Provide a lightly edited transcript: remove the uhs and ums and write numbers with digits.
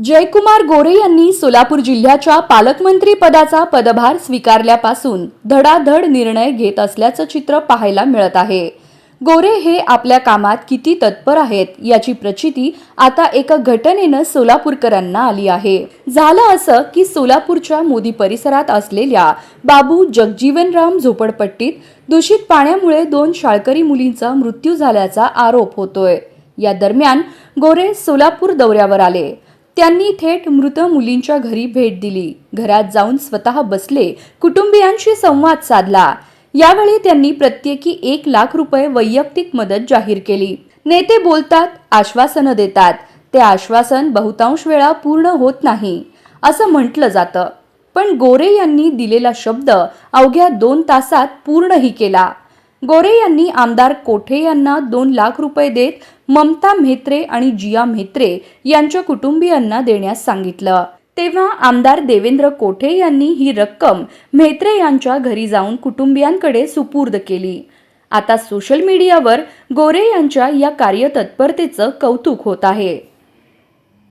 जयकुमार गोरे यांनी सोलापूर जिल्ह्याच्या पालकमंत्री पदाचा पदभार स्वीकारल्यापासून धडाधड निर्णय घेत असल्याचं चित्र पाहायला मिळत आहे। गोरे हे आपल्या कामात किती तत्पर आहेत याची प्रचिती आता एका घटनेनं सोलापूरकरांना आली आहे। झालं असं की सोलापूरच्या मोदी परिसरात असलेल्या बाबू जगजीवनराम झोपडपट्टीत दूषित पाण्यामुळे 2 शाळकरी मुलींचा मृत्यू झाल्याचा आरोप होतोय। या दरम्यान गोरे सोलापूर दौऱ्यावर आले। त्यांनी थेट मृत मुलींच्या घरी भेट दिली, घरात जाऊन स्वतः बसले, कुटुंबियांशी संवाद साधला। यावेळी त्यांनी प्रत्येकी 1 लाख रुपये वैयक्तिक मदत जाहीर केली। नेते बोलतात, आश्वासनं देतात, ते आश्वासन बहुतांश वेळा पूर्ण होत नाही असं म्हटलं जातं, पण गोरे यांनी दिलेला शब्द अवघ्या 2 तासात पूर्णही केला। गोरे यांनी आमदार कोठे यांना 2 लाख रुपये देत ममता म्हेत्रे आणि जिया म्हेत्रे यांच्या कुटुंबियांना देण्यास सांगितलं। तेव्हा आमदार देवेंद्र कोठे यांनी ही रक्कम म्हेत्रे यांच्या घरी जाऊन कुटुंबियांकडे सुपूर्द केली। आता सोशल मीडियावर गोरे यांच्या या कार्यतत्परतेचं कौतुक होत आहे।